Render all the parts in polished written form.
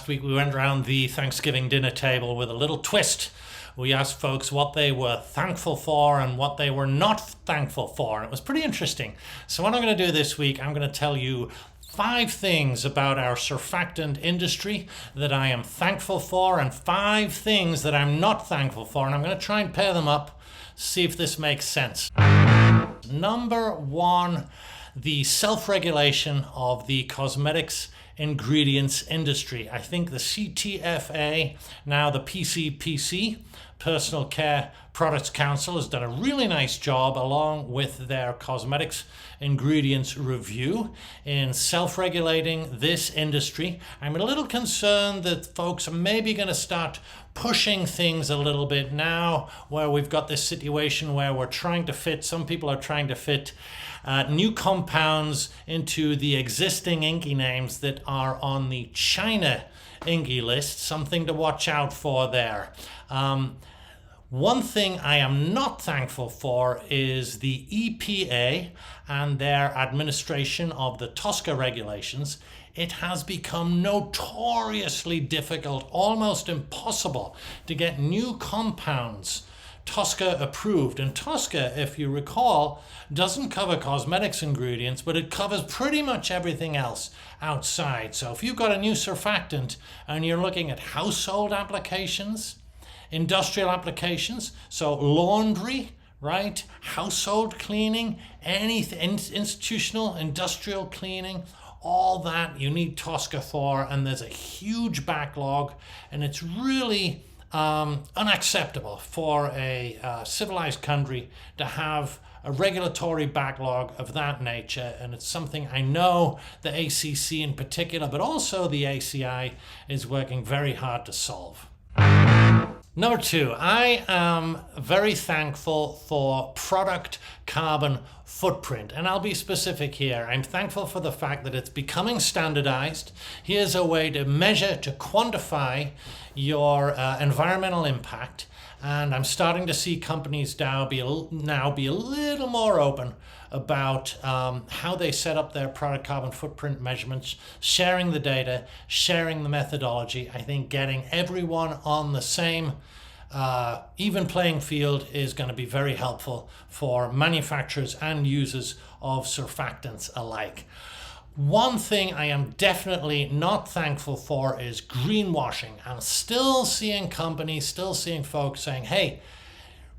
Last week we went around the Thanksgiving dinner table with a little twist. We asked folks what they were thankful for and what they were not thankful for. And it was pretty interesting. So what I'm going to do this week, I'm going to tell you 5 things about our surfactant industry that I am thankful for and 5 things that I'm not thankful for. And I'm going to try and pair them up, see if this makes sense. Number 1, the self-regulation of the cosmetics ingredients industry. I think the CTFA, now the PCPC, Personal Care Products Council, has done a really nice job along with their cosmetics ingredients review in self-regulating this industry. I'm a little concerned that folks are maybe going to start pushing things a little bit now, where we've got this situation where we're trying to fit, some people are trying to fit new compounds into the existing INCI names that are on the China INCI list. Something to watch out for there. One thing I am not thankful for is the EPA and their administration of the TSCA regulations. It has become notoriously difficult, almost impossible, to get new compounds TSCA approved. And TSCA, if you recall, doesn't cover cosmetics ingredients, but it covers pretty much everything else outside. So if you've got a new surfactant and you're looking at household applications, industrial applications, so laundry, right, household cleaning, anything, institutional, industrial cleaning, all that you need TSCA for, and there's a huge backlog, and it's really unacceptable for a civilized country to have a regulatory backlog of that nature, and it's something I know the ACC in particular, but also the ACI is working very hard to solve. Number 2, I am very thankful for product carbon footprint, and I'll be specific here. I'm thankful for the fact that it's becoming standardized. Here's a way to measure, to quantify your environmental impact, and I'm starting to see companies now be a little more open about how they set up their product carbon footprint measurements, sharing the data, sharing the methodology. I think getting everyone on the same even playing field is going to be very helpful for manufacturers and users of surfactants alike. One thing I am definitely not thankful for is greenwashing. I'm still seeing companies, still seeing folks saying, hey,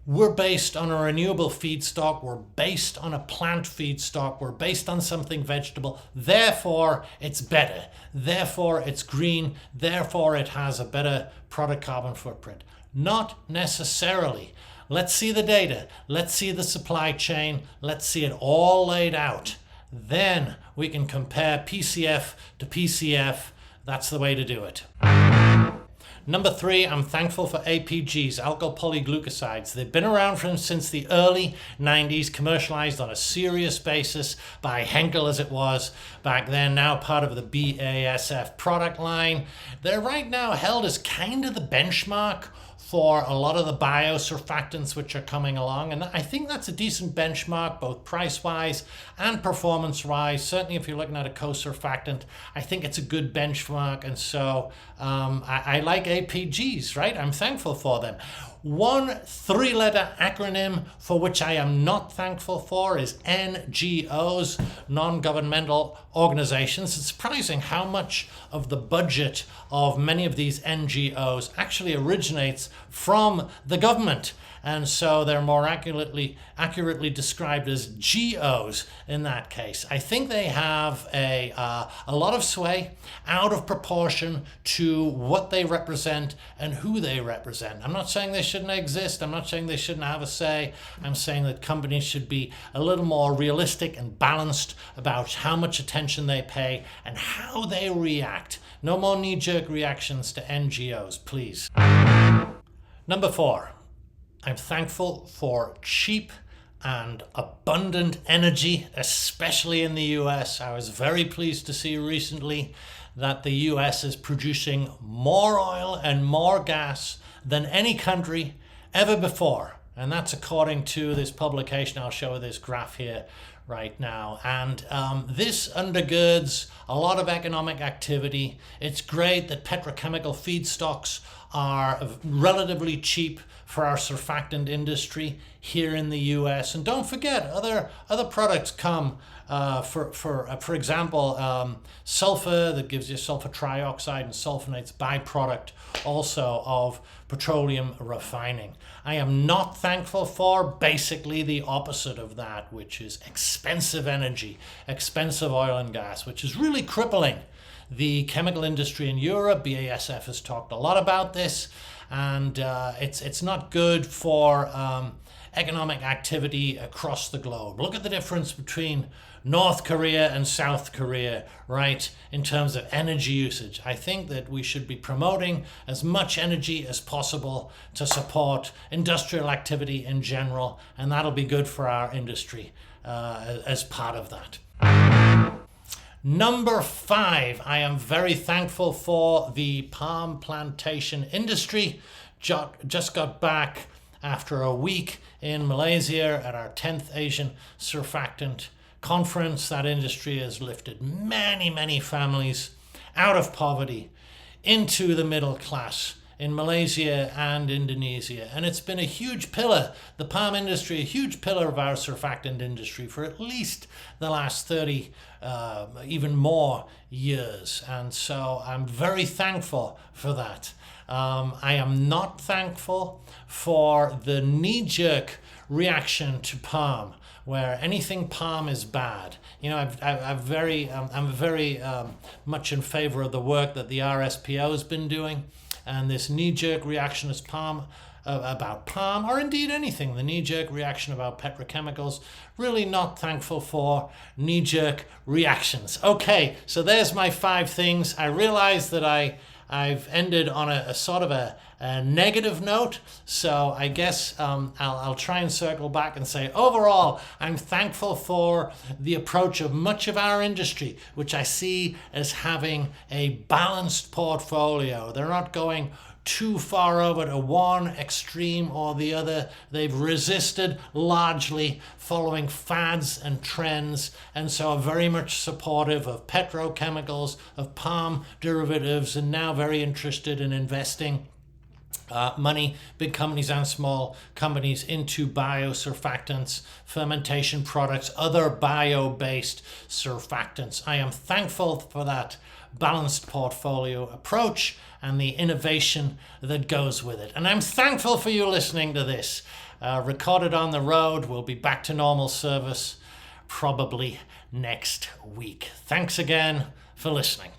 we're based on a renewable feedstock, we're based on a plant feedstock, we're based on something vegetable, therefore it's better, therefore it's green, therefore it has a better product carbon footprint. Not necessarily. Let's see the data, let's see the supply chain, let's see it all laid out. Then we can compare PCF to PCF. That's the way to do it. Number 3, I'm thankful for APGs, alkyl polyglucosides. They've been around since the early 90s, commercialized on a serious basis by Henkel as it was back then, now part of the BASF product line. They're right now held as kind of the benchmark for a lot of the biosurfactants which are coming along, and I think that's a decent benchmark both price-wise and performance-wise. Certainly if you're looking at a co-surfactant, I think it's a good benchmark, and so I like APGs, right? I'm thankful for them. One 3-letter acronym for which I am not thankful for is NGOs, non-governmental organizations. It's surprising how much of the budget of many of these NGOs actually originates from the government. And so they're more accurately described as GOs in that case. I think they have a lot of sway out of proportion to what they represent and who they represent. I'm not saying they shouldn't exist. I'm not saying they shouldn't have a say. I'm saying that companies should be a little more realistic and balanced about how much attention they pay and how they react. No more knee-jerk reactions to NGOs, please. Number 4. I'm thankful for cheap and abundant energy, especially in the US. I was very pleased to see recently that the US is producing more oil and more gas than any country ever before. And that's according to this publication. I'll show this graph here right now. And this undergirds a lot of economic activity. It's great that petrochemical feedstocks are relatively cheap for our surfactant industry here in the US. And don't forget, other products come for example, sulfur that gives you sulfur trioxide and sulfonates, byproduct also of petroleum refining. I am not thankful for basically the opposite of that, which is expensive energy, expensive oil and gas, which is really crippling the chemical industry in Europe. BASF has talked a lot about this, and it's not good for economic activity across the globe. Look at the difference between North Korea and South Korea, right, in terms of energy usage. I think that we should be promoting as much energy as possible to support industrial activity in general, and that'll be good for our industry as part of that. Number 5, I am very thankful for the palm plantation industry. Just got back after a week in Malaysia at our 10th Asian Surfactant Conference. That industry has lifted many families out of poverty into the middle class in Malaysia and Indonesia. And it's been a huge pillar, the palm industry, a huge pillar of our surfactant industry for at least the last 30, even more years. And so I'm very thankful for that. I am not thankful for the knee-jerk reaction to palm, where anything palm is bad. You know, I'm very much in favor of the work that the RSPO has been doing, and this knee-jerk reaction is palm, about palm, or indeed anything, the knee-jerk reaction about petrochemicals, really not thankful for knee-jerk reactions. Okay, so there's my 5 things. I realize that I've ended on a sort of a negative note, so I guess I'll try and circle back and say, overall, I'm thankful for the approach of much of our industry, which I see as having a balanced portfolio. They're not going too far over to one extreme or the other. They've resisted largely following fads and trends, and so are very much supportive of petrochemicals, of palm derivatives, and now very interested in investing money, big companies and small companies, into biosurfactants, fermentation products, other bio-based surfactants. I am thankful for that balanced portfolio approach and the innovation that goes with it. And I'm thankful for you listening to this. Recorded on the road. We'll be back to normal service probably next week. Thanks again for listening.